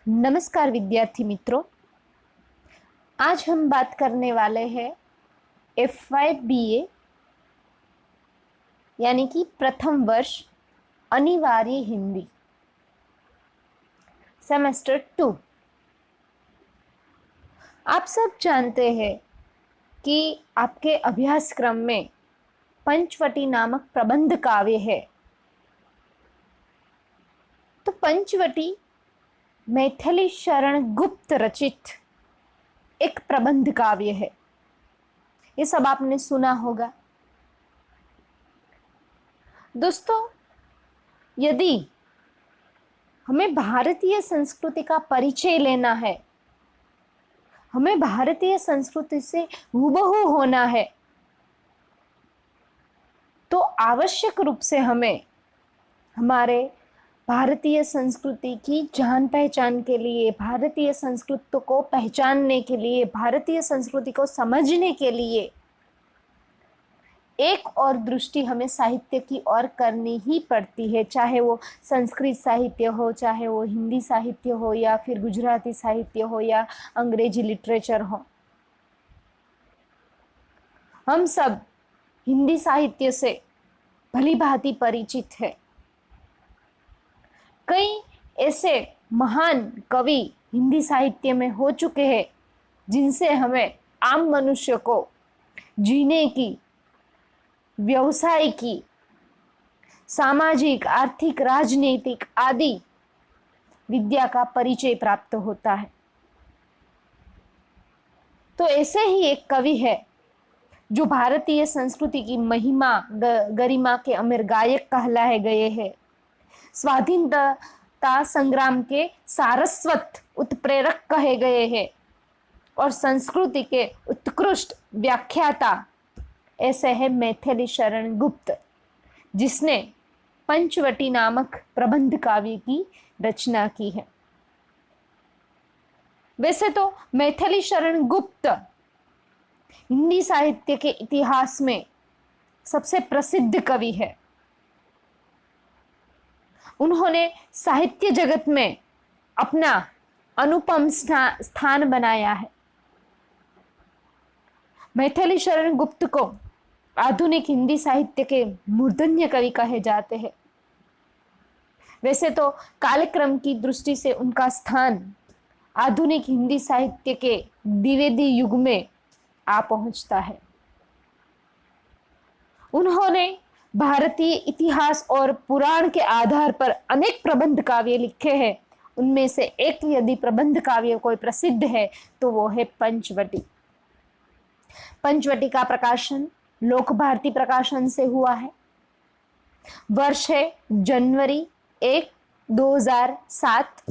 नमस्कार विद्यार्थी मित्रों। आज हम बात करने वाले हैं FY BA यानी कि प्रथम वर्ष अनिवार्य हिंदी सेमेस्टर 2। आप सब जानते हैं कि आपके अभ्यासक्रम में पंचवटी नामक प्रबंध काव्य है। तो पंचवटी मैथिली शरण गुप्त रचित एक प्रबंध काव्य है। ये सब आपने सुना होगा। दोस्तों, यदि हमें भारतीय संस्कृति का परिचय लेना है, हमें भारतीय संस्कृति से हूबहू होना है, तो आवश्यक रूप से हमें हमारे भारतीय संस्कृति की जान पहचान के लिए, भारतीय संस्कृति को पहचानने के लिए, भारतीय संस्कृति को समझने के लिए एक और दृष्टि हमें साहित्य की ओर करनी ही पड़ती है। चाहे वो संस्कृत साहित्य हो, चाहे वो हिंदी साहित्य हो, या फिर गुजराती साहित्य हो, या अंग्रेजी लिटरेचर हो। हम सब हिंदी साहित्य से भली भांति परिचित है। कई ऐसे महान कवि हिंदी साहित्य में हो चुके हैं जिनसे हमें आम मनुष्य को जीने की, व्यवसाय की, सामाजिक, आर्थिक, राजनीतिक आदि विद्या का परिचय प्राप्त होता है। तो ऐसे ही एक कवि है जो भारतीय संस्कृति की महिमा, गरिमा के अमीर गायक कहलाए गए हैं। स्वाधीनता संग्राम के सारस्वत उत्प्रेरक कहे गए हैं और संस्कृति के उत्कृष्ट व्याख्याता ऐसे है मैथिली शरण गुप्त, जिसने पंचवटी नामक प्रबंध काव्य की रचना की है। वैसे तो मैथिली शरण गुप्त हिंदी साहित्य के इतिहास में सबसे प्रसिद्ध कवि है। उन्होंने साहित्य जगत में अपना अनुपम स्थान बनाया है। मैथिली शरण गुप्त को आधुनिक हिंदी साहित्य के मूर्धन्य कवि कहे जाते हैं। वैसे तो कालक्रम की दृष्टि से उनका स्थान आधुनिक हिंदी साहित्य के द्विवेदी युग में आ पहुंचता है। उन्होंने भारतीय इतिहास और पुराण के आधार पर अनेक प्रबंध काव्य लिखे हैं। उनमें से एक यदि प्रबंध काव्य कोई प्रसिद्ध है तो वो है पंचवटी। पंचवटी का प्रकाशन लोक भारती प्रकाशन से हुआ है। वर्ष है जनवरी 1, 2007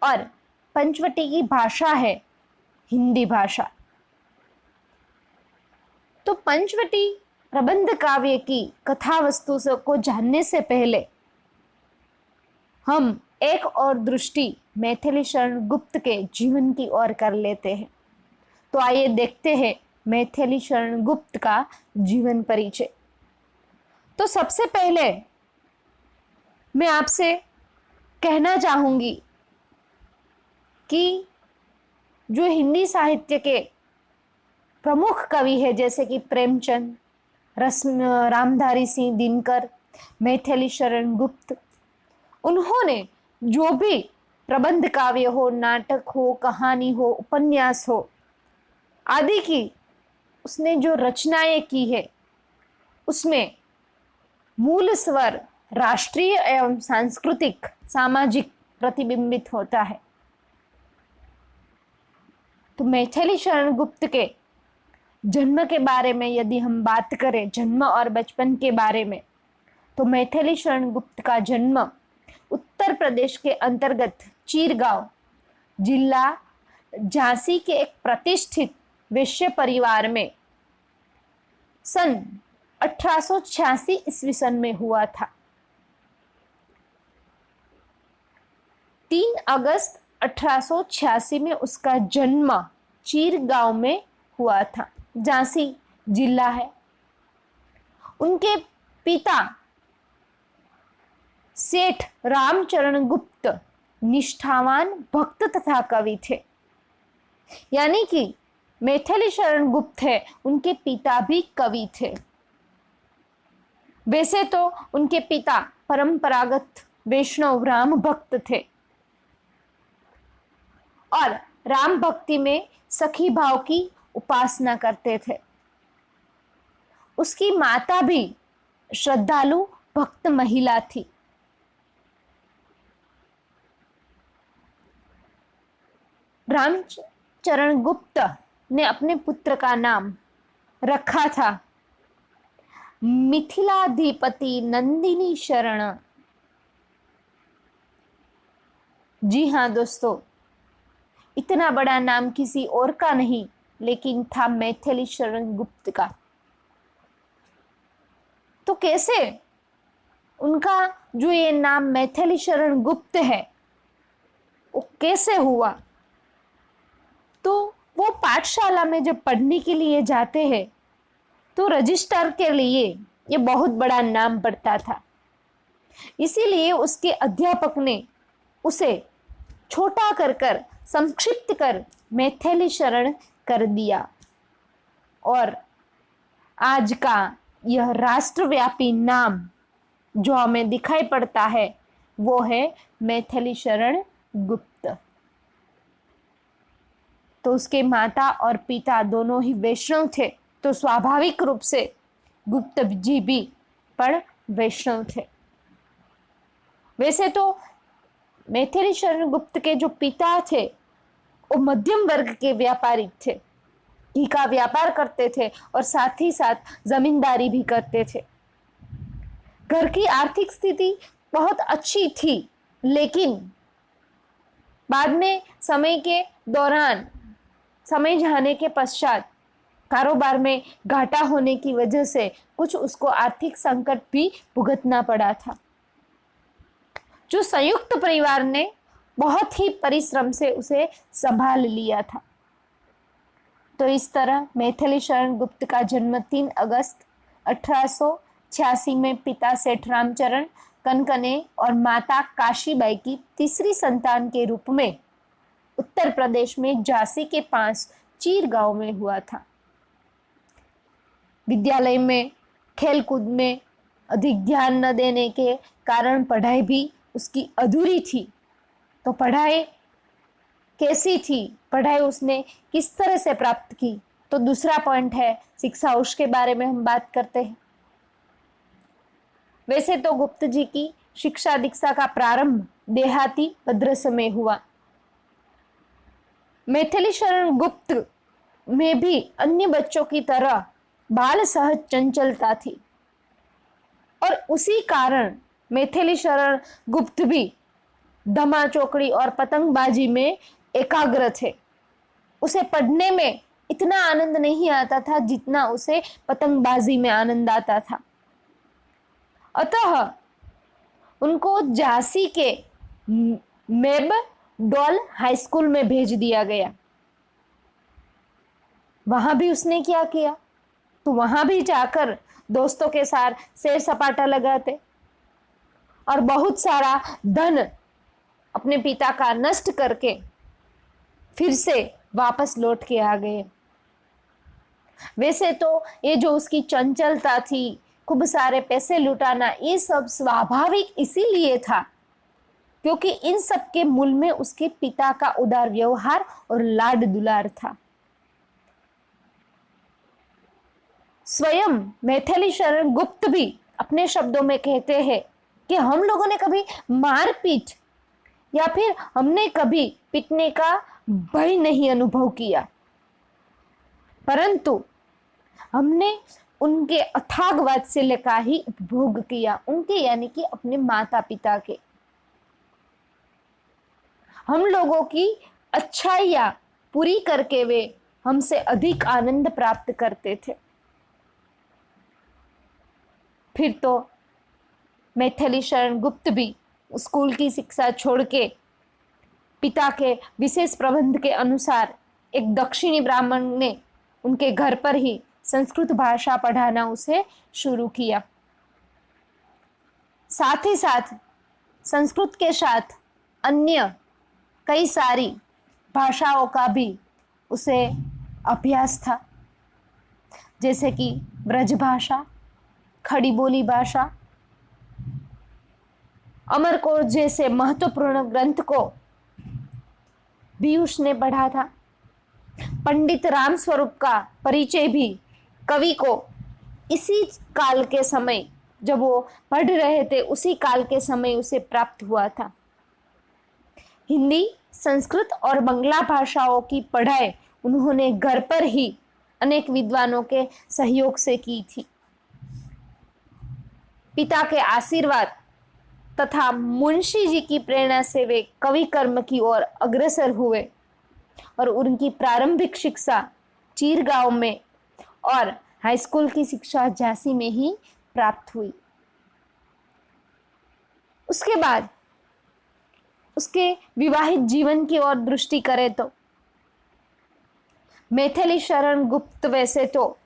और पंचवटी की भाषा है हिंदी भाषा। तो पंचवटी प्रबंध काव्य की कथा वस्तु को जानने से पहले हम एक और दृष्टि मैथिली शरण गुप्त के जीवन की ओर कर लेते हैं। तो आइए देखते हैं मैथिली शरण गुप्त का जीवन परिचय। तो सबसे पहले मैं आपसे कहना चाहूंगी कि जो हिंदी साहित्य के प्रमुख कवि है, जैसे कि प्रेमचंद, रामधारी सिंह दिनकर, मैथिली शरण गुप्त, उन्होंने जो भी प्रबंध काव्य हो, नाटक हो, कहानी हो, उपन्यास हो आदि की उसने जो रचनाएं की है, उसमें मूल स्वर राष्ट्रीय एवं सांस्कृतिक, सामाजिक प्रतिबिंबित होता है। तो मैथिली शरण गुप्त के जन्म के बारे में यदि हम बात करें, जन्म और बचपन के बारे में, तो मैथिली शरण गुप्त का जन्म उत्तर प्रदेश के अंतर्गत चीरगांव जिला झांसी के एक प्रतिष्ठित वैश्य परिवार में सन 1886 ईस्वी सन में हुआ था। 3 अगस्त 1886 में उसका जन्म चीरगांव में हुआ था। झांसी जिला है। उनके पिता सेठ रामचरण गुप्त निष्ठावान भक्त तथा कवि थे। यानी कि मैथिली शरण गुप्त है, उनके पिता भी कवि थे। वैसे तो उनके पिता परंपरागत वैष्णव राम भक्त थे और राम भक्ति में सखी भाव की उपासना करते थे। उसकी माता भी श्रद्धालु भक्त महिला थी। रामचरण गुप्त ने अपने पुत्र का नाम रखा था मिथिलाधिपति नंदिनी शरण। जी हाँ दोस्तों, इतना बड़ा नाम किसी और का नहीं, लेकिन था मैथिली शरण गुप्त का। तो कैसे उनका जो ये नाम मैथिली शरण गुप्त है वो कैसे हुआ? तो वो पाठशाला में जब पढ़ने के लिए जाते हैं तो रजिस्ट्रार के लिए ये बहुत बड़ा नाम पड़ता था। इसीलिए उसके अध्यापक ने उसे छोटा कर संक्षिप्त कर मैथिली शरण कर दिया और आज का यह राष्ट्रव्यापी नाम जो हमें दिखाई पड़ता है वो है मैथिली शरण गुप्त। तो उसके माता और पिता दोनों ही वैष्णव थे, तो स्वाभाविक रूप से गुप्त जी भी पर वैष्णव थे। वैसे तो मैथिली शरण गुप्त के जो पिता थे वो मध्यम वर्ग के व्यापारी थे, घी का व्यापार करते थे और साथ ही साथ जमींदारी भी करते थे। घर की आर्थिक स्थिति बहुत अच्छी थी, लेकिन बाद में समय के दौरान, समय जाने के पश्चात कारोबार में घाटा होने की वजह से कुछ उसको आर्थिक संकट भी भुगतना पड़ा था, जो संयुक्त परिवार ने बहुत ही परिश्रम से उसे संभाल लिया था। तो इस तरह मैथिली शरण गुप्त का जन्म 3 अगस्त 1886 में पिता सेठ रामचरण कनकने और माता काशीबाई की तीसरी संतान के रूप में उत्तर प्रदेश में झांसी के पास चीर गांव में हुआ था। विद्यालय में खेलकूद में अधिक ध्यान न देने के कारण पढ़ाई भी उसकी अधूरी थी। तो पढ़ाई कैसी थी, पढ़ाई उसने किस तरह से प्राप्त की, तो दूसरा पॉइंट है शिक्षा, उसके बारे में हम बात करते हैं। वैसे तो गुप्त जी की शिक्षा दीक्षा का प्रारंभ देहाती मद्रसे में हुआ। मैथिली शरण गुप्त में भी अन्य बच्चों की तरह बाल सहज चंचलता थी और उसी कारण मैथिली शरण गुप्त भी धमा चौकड़ी और पतंगबाजी में एकाग्र थे। उसे पढ़ने में इतना आनंद नहीं आता था जितना उसे पतंगबाजी में आनंद आता था। अतः उनको झांसी के मेब डॉल हाई स्कूल में भेज दिया गया। वहां भी उसने क्या किया, तो वहां भी जाकर दोस्तों के साथ सैर सपाटा लगाते और बहुत सारा धन अपने पिता का नष्ट करके फिर से वापस लौट के आ गए। वैसे तो ये जो उसकी चंचलता थी, खूब सारे पैसे लुटाना, ये सब स्वाभाविक इसीलिए था क्योंकि इन सब के मूल में उसके पिता का उदार व्यवहार और लाड दुलार था। स्वयं मैथिली शरण गुप्त भी अपने शब्दों में कहते हैं कि हम लोगों ने कभी मारपीट या फिर हमने कभी पिटने का भय नहीं अनुभव किया, परंतु हमने उनके अथाग वात्सल्य का ही उपभोग किया, उनके यानी कि अपने माता पिता के। हम लोगों की अच्छाइयां पूरी करके वे हमसे अधिक आनंद प्राप्त करते थे। फिर तो मैथिली शरण गुप्त भी स्कूल की शिक्षा छोड़ के पिता के विशेष प्रबंध के अनुसार एक दक्षिणी ब्राह्मण ने उनके घर पर ही संस्कृत भाषा पढ़ाना उसे शुरू किया। साथ ही साथ संस्कृत के साथ अन्य कई सारी भाषाओं का भी उसे अभ्यास था, जैसे कि ब्रज भाषा, खड़ी बोली भाषा। अमरकोश जैसे महत्वपूर्ण ग्रंथ को भी उसने पढ़ा था। पंडित राम स्वरूप का परिचय भी कवि को इसी काल के समय, जब वो पढ़ रहे थे उसी काल के समय उसे प्राप्त हुआ था। हिंदी, संस्कृत और बांग्ला भाषाओं की पढ़ाई उन्होंने घर पर ही अनेक विद्वानों के सहयोग से की थी। पिता के आशीर्वाद तथा मुंशी जी की प्रेरणा से वे कवि कर्म की ओर अग्रसर हुए और उनकी प्रारंभिक शिक्षा चीरगांव में और हाई स्कूल की शिक्षा झांसी में ही प्राप्त हुई। उसके बाद उसके विवाहित जीवन की ओर दृष्टि करें तो मैथिली शरण गुप्त वैसे तो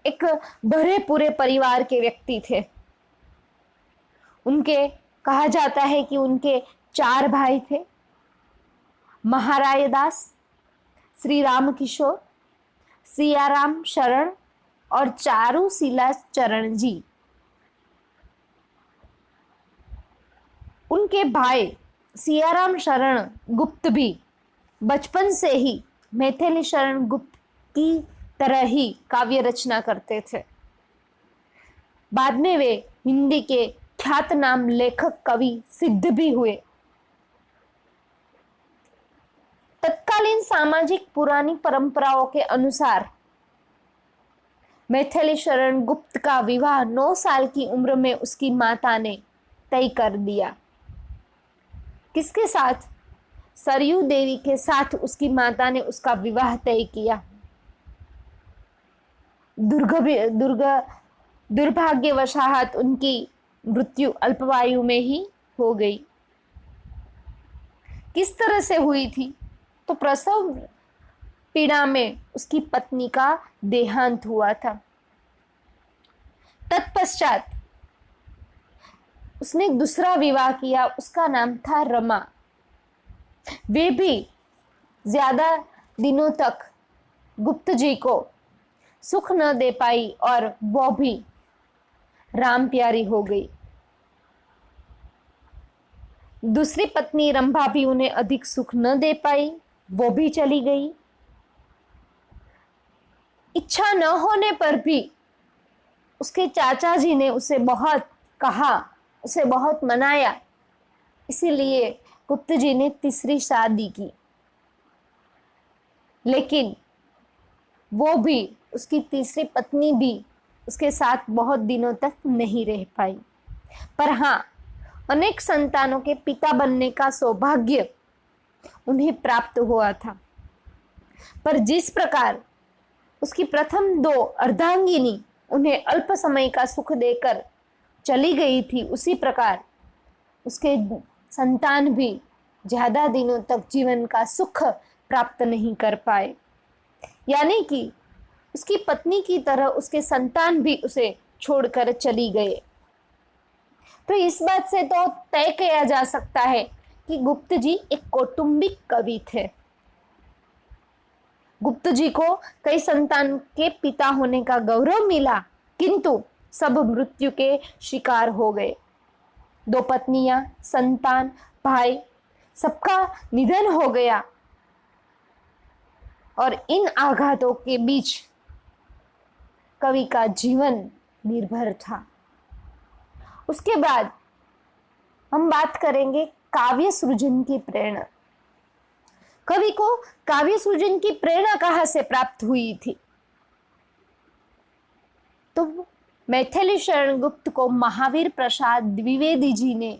एक भरे पूरे परिवार के व्यक्ति थे। उनके कहा जाता है कि उनके 4 भाई थे, महाराय दास, श्री राम किशोर, सियाराम शरण और चारूशीला चरण जी। उनके भाई सियाराम शरण गुप्त भी बचपन से ही मैथिली शरण गुप्त की तरह ही काव्य रचना करते थे। बाद में वे हिंदी के ख्यातनाम लेखक कवि सिद्ध भी हुए। तत्कालीन सामाजिक पुरानी परंपराओं के अनुसार मैथिली शरण गुप्त का विवाह 9 साल की उम्र में उसकी माता ने तय कर दिया। किसके साथ? सरयू देवी के साथ उसकी माता ने उसका विवाह तय किया। दुर्भाग्यवशात उनकी मृत्यु अल्पवायु में ही हो गई। किस तरह से हुई थी? तो प्रसव पीड़ा में उसकी पत्नी का देहांत हुआ था। तत्पश्चात उसने दूसरा विवाह किया, उसका नाम था रमा। वे भी ज्यादा दिनों तक गुप्त जी को सुख न दे पाई और वो भी राम प्यारी हो गई। दूसरी पत्नी रंभा भी उन्हें अधिक सुख न दे पाई, वो भी चली गई। इच्छा न होने पर भी उसके चाचा जी ने उसे बहुत कहा, उसे बहुत मनाया, इसीलिए गुप्त जी ने तीसरी शादी की। लेकिन वो भी, उसकी तीसरी पत्नी भी उसके साथ बहुत दिनों तक नहीं रह पाई। पर हाँ, अनेक संतानों के पिता बनने का सौभाग्य उन्हें प्राप्त हुआ था। पर जिस प्रकार उसकी प्रथम 2 अर्धांगिनी उन्हें अल्प समय का सुख देकर चली गई थी, उसी प्रकार उसके संतान भी ज्यादा दिनों तक जीवन का सुख प्राप्त नहीं कर पाए। यानी कि उसकी पत्नी की तरह उसके संतान भी उसे छोड़कर चली गए। तो इस बात से तो तय किया जा सकता है कि गुप्त जी एक कौटुंबिक कवि थे। गुप्त जी को कई संतान के पिता होने का गौरव मिला, किंतु सब मृत्यु के शिकार हो गए। 2 पत्नियां, संतान, भाई, सबका निधन हो गया और इन आघातों के बीच कवि का जीवन निर्भर था। उसके बाद हम बात करेंगे काव्य सृजन की प्रेरणा। कवि को काव्य सृजन की प्रेरणा कहाँ से प्राप्त हुई थी? तो मैथिली शरण गुप्त को महावीर प्रसाद द्विवेदी जी ने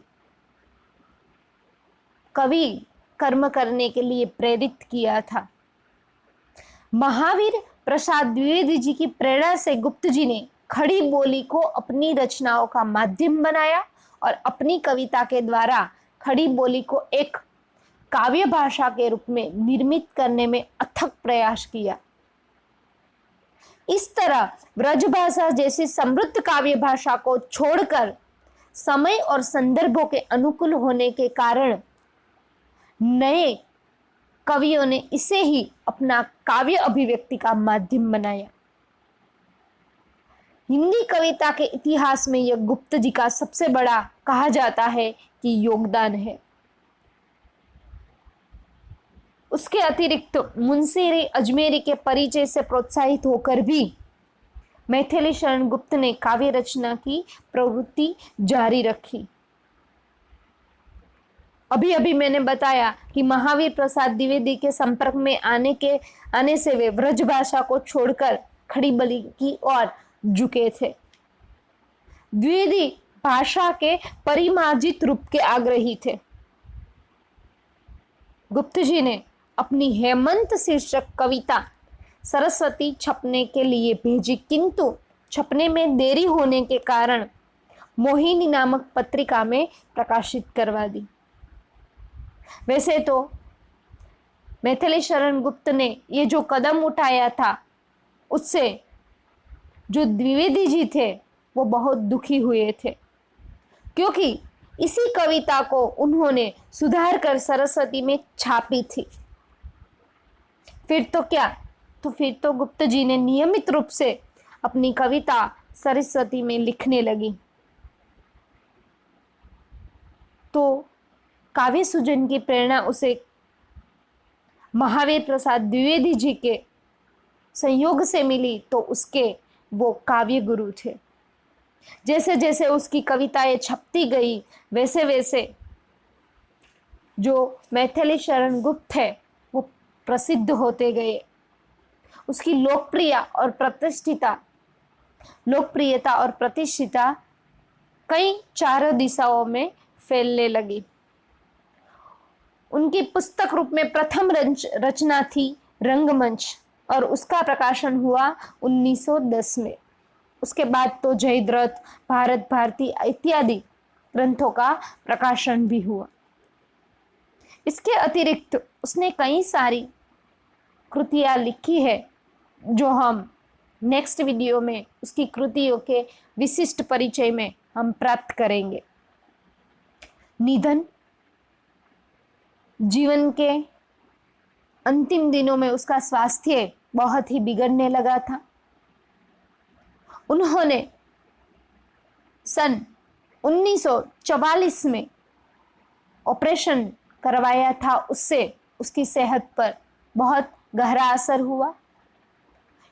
कवि कर्म करने के लिए प्रेरित किया था। महावीर प्रसाद द्विवेदी जी की प्रेरणा से गुप्त जी ने खड़ी बोली को अपनी रचनाओं का माध्यम बनाया और अपनी कविता के द्वारा खड़ी बोली को एक काव्य भाषा के रूप में निर्मित करने में अथक प्रयास किया। इस तरह ब्रज भाषा जैसी समृद्ध काव्य भाषा को छोड़कर समय और संदर्भों के अनुकूल होने के कारण नए कवियों ने इसे ही अपना काव्य अभिव्यक्ति का माध्यम बनाया। हिंदी कविता के इतिहास में यह गुप्त जी का सबसे बड़ा कहा जाता है कि योगदान है। उसके अतिरिक्त मुंशी अजमेरी के परिचय से प्रोत्साहित होकर भी मैथिली शरण गुप्त ने काव्य रचना की प्रवृत्ति जारी रखी। अभी अभी मैंने बताया कि महावीर प्रसाद द्विवेदी के संपर्क में आने से वे ब्रज भाषा को छोड़कर खड़ी बोली की ओर झुके थे। द्विवेदी भाषा के परिमार्जित रूप के आग्रही थे। गुप्त जी ने अपनी हेमंत शीर्षक कविता सरस्वती छपने के लिए भेजी, किंतु छपने में देरी होने के कारण मोहिनी नामक पत्रिका में प्रकाशित करवा दी। वैसे तो मैथिली शरण गुप्त ने ये जो कदम उठाया था, उससे जो द्विवेदी जी थे वो बहुत दुखी हुए थे, क्योंकि इसी कविता को उन्होंने सुधार कर सरस्वती में छापी थी। फिर तो क्या, तो फिर तो गुप्त जी ने नियमित रूप से अपनी कविता सरस्वती में लिखने लगी। तो काव्य सृजन की प्रेरणा उसे महावीर प्रसाद द्विवेदी जी के संयोग से मिली, तो उसके वो काव्य गुरु थे। जैसे जैसे उसकी कविताएं छपती गई, वैसे वैसे जो मैथिली शरण गुप्त है वो प्रसिद्ध होते गए। उसकी लोकप्रियता और प्रतिष्ठिता कई चारों दिशाओं में फैलने लगी। उनकी पुस्तक रूप में प्रथम रचना थी रंगमंच, और उसका प्रकाशन हुआ 1910 में। उसके बाद तो जयद्रथ, भारत भारती इत्यादि ग्रंथों का प्रकाशन भी हुआ। इसके अतिरिक्त उसने कई सारी कृतियां लिखी है, जो हम नेक्स्ट वीडियो में उसकी कृतियों के विशिष्ट परिचय में हम प्राप्त करेंगे। निधन, जीवन के अंतिम दिनों में उसका स्वास्थ्य बहुत ही बिगड़ने लगा था। उन्होंने सन 1944 में ऑपरेशन करवाया था, उससे उसकी सेहत पर बहुत गहरा असर हुआ।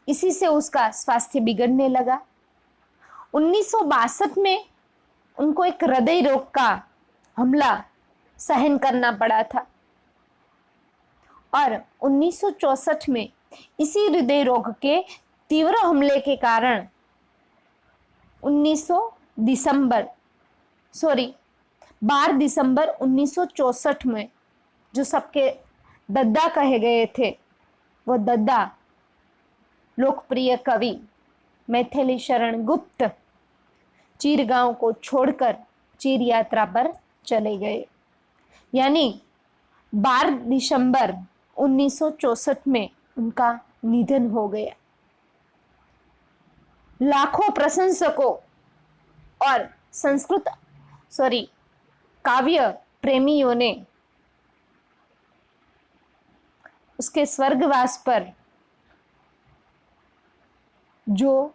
इसी से उसका स्वास्थ्य बिगड़ने लगा। 1962 में उनको एक हृदय रोग का हमला सहन करना पड़ा था, और 1964 में इसी हृदय रोग के तीव्र हमले के कारण 12 दिसंबर 1964 में जो सबके दद्दा कहे गए थे, वो दद्दा लोकप्रिय कवि मैथिली शरण गुप्त चीरगांव को छोड़कर चीर यात्रा पर चले गए। यानी 12 दिसंबर 1964 में उनका निधन हो गया। लाखों प्रशंसकों और काव्य प्रेमियों ने उसके स्वर्गवास पर जो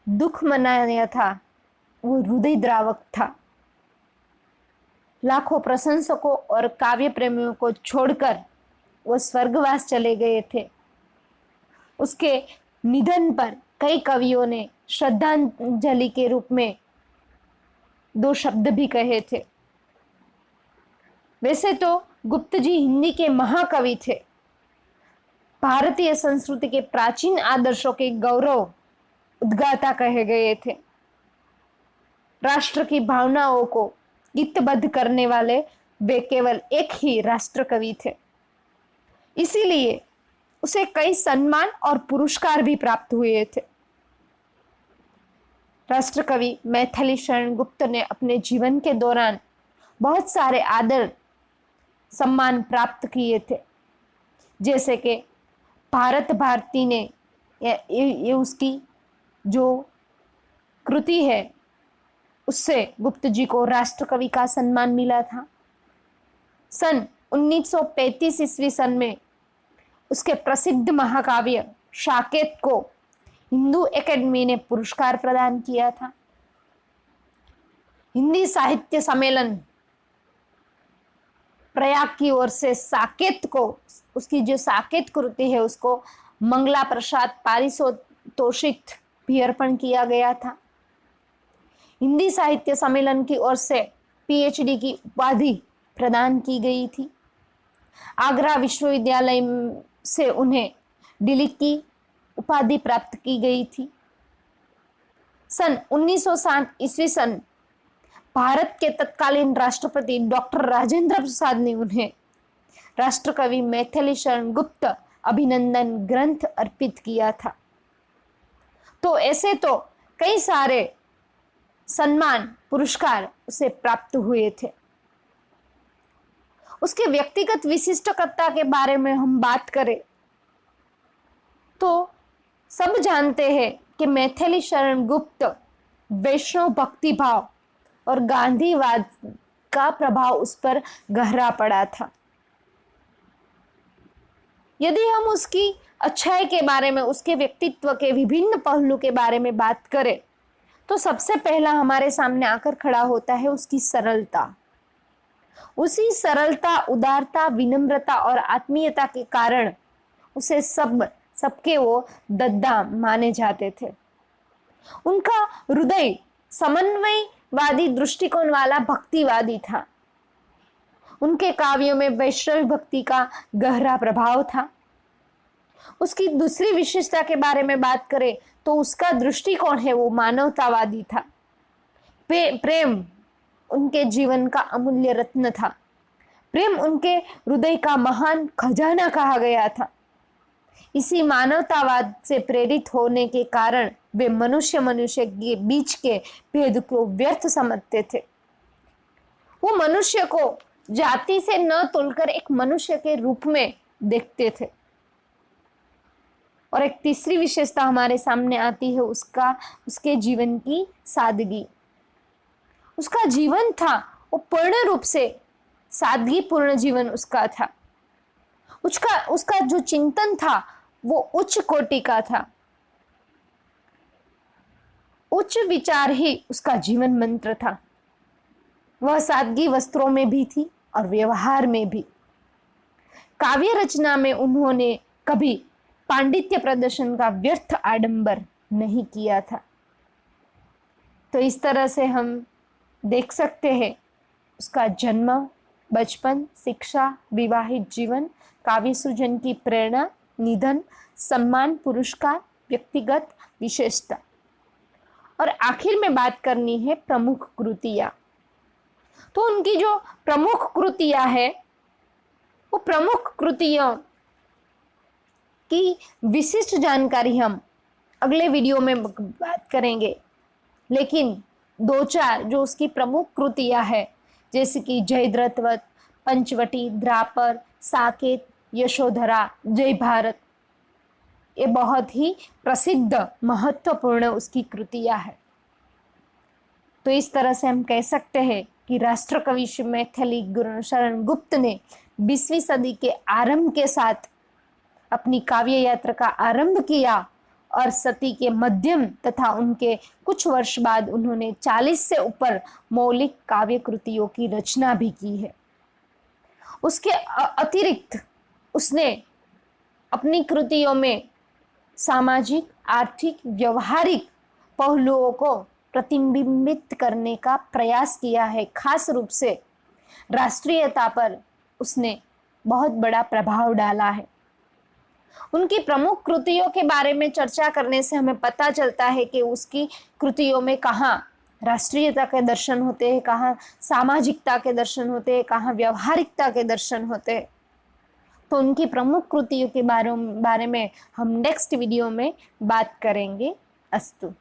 दुख मनाया था वो हृदय द्रावक था। लाखों प्रशंसकों और काव्य प्रेमियों को छोड़कर वो स्वर्गवास चले गए थे। उसके निधन पर कई कवियों ने श्रद्धांजलि के रूप में 2 शब्द भी कहे थे। वैसे तो गुप्त जी हिंदी के महाकवि थे, भारतीय संस्कृति के प्राचीन आदर्शों के गौरव उद्गाता कहे गए थे। राष्ट्र की भावनाओं को गीतबद्ध करने वाले वे केवल एक ही राष्ट्र कवि थे। इसीलिए उसे कई सम्मान और पुरस्कार भी प्राप्त हुए थे। राष्ट्रकवि मैथिली शरण गुप्त ने अपने जीवन के दौरान बहुत सारे आदर सम्मान प्राप्त किए थे, जैसे कि भारत भारती ने ये उसकी जो कृति है उससे गुप्त जी को राष्ट्रकवि का सम्मान मिला था। सन 1935 ईस्वी सन में उसके प्रसिद्ध महाकाव्य साकेत को हिंदू एकेडमी ने पुरस्कार प्रदान किया था। हिंदी साहित्य सम्मेलन प्रयाग की ओर से साकेत को, उसकी जो साकेत कृति है, उसको मंगला प्रसाद पारितोषिक भी अर्पण किया गया था। हिंदी साहित्य सम्मेलन की ओर से पीएचडी की उपाधि प्रदान की गई थी। आगरा विश्वविद्यालय से उन्हें डीलिट की उपाधि प्राप्त की गई थी। सन 1960 ईस्वी सन भारत के तत्कालीन राष्ट्रपति डॉक्टर राजेंद्र प्रसाद ने उन्हें राष्ट्रकवि मैथिली शरण गुप्त अभिनंदन ग्रंथ अर्पित किया था। तो ऐसे तो कई सारे सम्मान पुरस्कार उसे प्राप्त हुए थे। उसके व्यक्तिगत विशिष्टता के बारे में हम बात करें तो सब जानते हैं कि मैथिली शरण गुप्त वैष्णव भक्ति भाव और गांधीवाद का प्रभाव उस पर गहरा पड़ा था। यदि हम उसकी अच्छाई के बारे में, उसके व्यक्तित्व के विभिन्न पहलू के बारे में बात करें तो सबसे पहला हमारे सामने आकर खड़ा होता है उसकी सरलता। उसी सरलता, उदारता, विनम्रता और आत्मीयता के कारण उसे सबके वो दद्दा माने जाते थे। उनका हृदय समन्वयवादी दृष्टिकोण वाला भक्तिवादी था। उनके काव्यों में वैष्णव भक्ति का गहरा प्रभाव था। उसकी दूसरी विशेषता के बारे में बात करें तो उसका दृष्टिकोण है वो मानवतावादी था। प्रेम उनके जीवन का अमूल्य रत्न था। प्रेम उनके हृदय का महान खजाना कहा गया था। इसी मानवतावाद से प्रेरित होने के कारण वे मनुष्य के बीच के भेद को व्यर्थ समझते थे। वो मनुष्य को जाति से न तोलकर एक मनुष्य के रूप में देखते थे। और एक तीसरी विशेषता हमारे सामने आती है उसके जीवन की सादगी। उसका जीवन था वो पूर्ण रूप से सादगी पूर्ण जीवन उसका था। उसका जो चिंतन था वो उच्च कोटि का था। उच्च विचार ही उसका जीवन मंत्र था। वह सादगी वस्त्रों में भी थी और व्यवहार में भी। काव्य रचना में उन्होंने कभी पांडित्य प्रदर्शन का व्यर्थ आडंबर नहीं किया था। तो इस तरह से हम देख सकते हैं उसका जन्म, बचपन, शिक्षा, विवाहित जीवन, काव्य सृजन की प्रेरणा, निधन, सम्मान, पुरस्कार, व्यक्तिगत विशेषता। और आखिर में बात करनी है प्रमुख कृतियां। तो उनकी जो प्रमुख कृतियां है वो प्रमुख कृतियों की विशिष्ट जानकारी हम अगले वीडियो में बात करेंगे। लेकिन दो चार जो उसकी प्रमुख कृतियां है जैसे कि जयद्रथवत, पंचवटी, द्रापर, साकेत, यशोधरा, जय भारत, ये बहुत ही प्रसिद्ध महत्वपूर्ण उसकी कृतियां है। तो इस तरह से हम कह सकते हैं कि राष्ट्रकवि मैथिली शरण गुप्त ने 20वीं सदी के आरंभ के साथ अपनी काव्य यात्रा का आरंभ किया और सदी के मध्यम तथा उनके कुछ वर्ष बाद उन्होंने 40 से ऊपर मौलिक काव्य कृतियों की रचना भी की है। उसके अतिरिक्त उसने अपनी कृतियों में सामाजिक, आर्थिक, व्यवहारिक पहलुओं को प्रतिबिंबित करने का प्रयास किया है। खास रूप से राष्ट्रीयता पर उसने बहुत बड़ा प्रभाव डाला है। उनकी प्रमुख कृतियों के बारे में चर्चा करने से हमें पता चलता है कि उसकी कृतियों में कहाँ राष्ट्रीयता के दर्शन होते हैं, कहाँ सामाजिकता के दर्शन होते हैं, कहाँ व्यवहारिकता के दर्शन होते हैं। तो उनकी प्रमुख कृतियों के बारे में हम नेक्स्ट वीडियो में बात करेंगे। अस्तु।